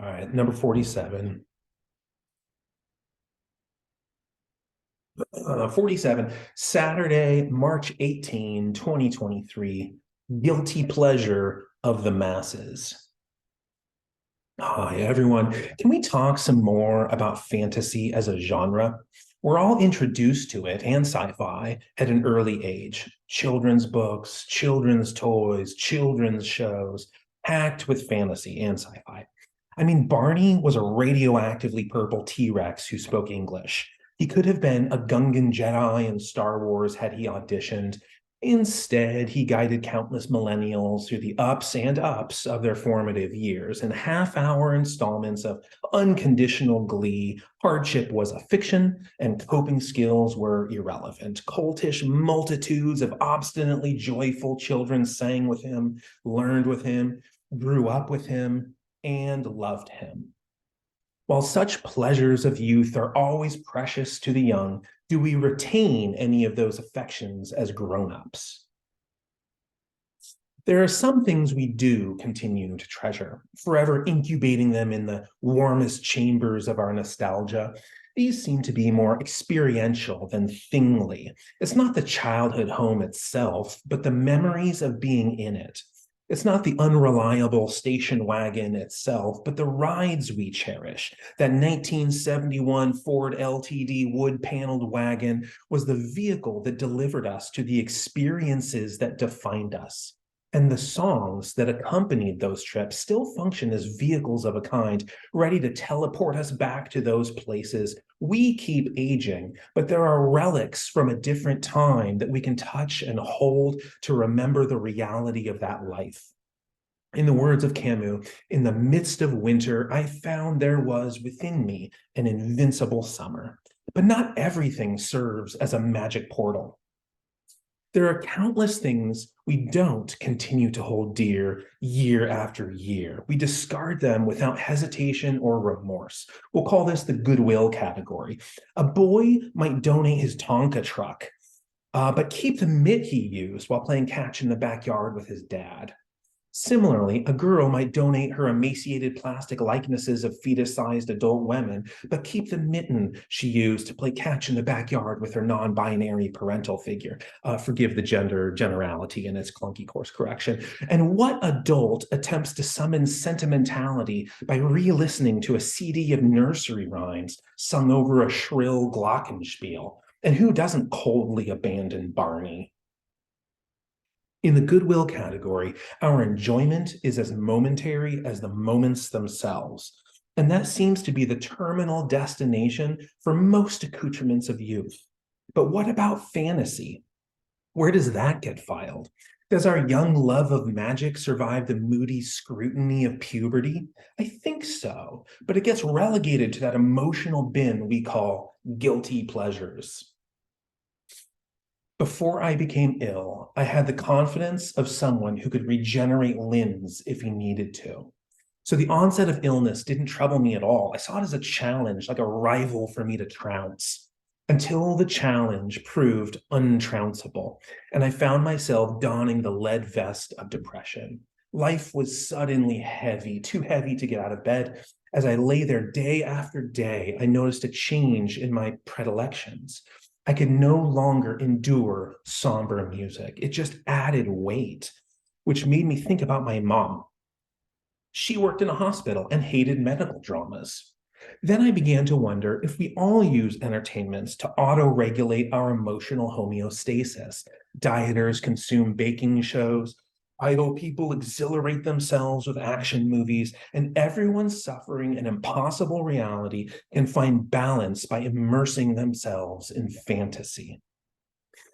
All right, number 47. 47, Saturday, March 18, 2023. Guilty pleasure of the masses. Hi, everyone. Can we talk some more about fantasy as a genre? We're all introduced to it and sci-fi at an early age. Children's books, children's toys, children's shows, packed with fantasy and sci-fi. I mean, Barney was a radioactively purple T-Rex who spoke English. He could have been a Gungan Jedi in Star Wars had he auditioned. Instead, he guided countless millennials through the ups and ups of their formative years in half-hour installments of unconditional glee. Hardship was a fiction, and coping skills were irrelevant. Cultish multitudes of obstinately joyful children sang with him, learned with him, grew up with him, and loved him. While such pleasures of youth are always precious to the young, do we retain any of those affections as grown-ups? There are some things we do continue to treasure, forever incubating them in the warmest chambers of our nostalgia. These seem to be more experiential than thingly. It's not the childhood home itself, but the memories of being in it. It's not the unreliable station wagon itself, but the rides we cherish. That 1971 Ford LTD wood-paneled wagon was the vehicle that delivered us to the experiences that defined us. And the songs that accompanied those trips still function as vehicles of a kind, ready to teleport us back to those places. We keep aging, but there are relics from a different time that we can touch and hold to remember the reality of that life. In the words of Camus, in the midst of winter, I found there was within me an invincible summer. But not everything serves as a magic portal. There are countless things we don't continue to hold dear year after year. We discard them without hesitation or remorse. We'll call this the goodwill category. A boy might donate his Tonka truck, but keep the mitt he used while playing catch in the backyard with his dad. Similarly, a girl might donate her emaciated plastic likenesses of fetus-sized adult women, but keep the mitten she used to play catch in the backyard with her non-binary parental figure. Forgive the gender generality and its clunky course correction. And what adult attempts to summon sentimentality by re-listening to a CD of nursery rhymes sung over a shrill glockenspiel? And who doesn't coldly abandon Barney? In the goodwill category, our enjoyment is as momentary as the moments themselves. And that seems to be the terminal destination for most accoutrements of youth. But what about fantasy? Where does that get filed? Does our young love of magic survive the moody scrutiny of puberty? I think so, but it gets relegated to that emotional bin we call guilty pleasures. Before I became ill, I had the confidence of someone who could regenerate limbs if he needed to. So the onset of illness didn't trouble me at all. I saw it as a challenge, like a rival for me to trounce, until the challenge proved untrounceable, and I found myself donning the lead vest of depression. Life was suddenly heavy, too heavy to get out of bed. As I lay there day after day, I noticed a change in my predilections. I could no longer endure somber music. It just added weight, which made me think about my mom. She worked in a hospital and hated medical dramas. Then I began to wonder if we all use entertainments to auto-regulate our emotional homeostasis. Dieters consume baking shows, idle people exhilarate themselves with action movies, and everyone suffering an impossible reality can find balance by immersing themselves in fantasy.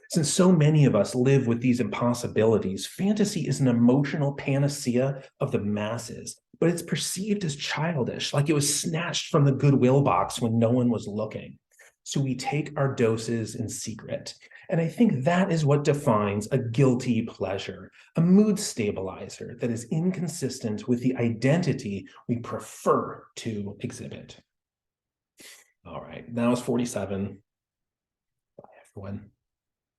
Since so many of us live with these impossibilities, fantasy is an emotional panacea of the masses, but it's perceived as childish, like it was snatched from the Goodwill box when no one was looking. So we take our doses in secret. And I think that is what defines a guilty pleasure, a mood stabilizer that is inconsistent with the identity we prefer to exhibit. All right, now it's 47. Bye, everyone.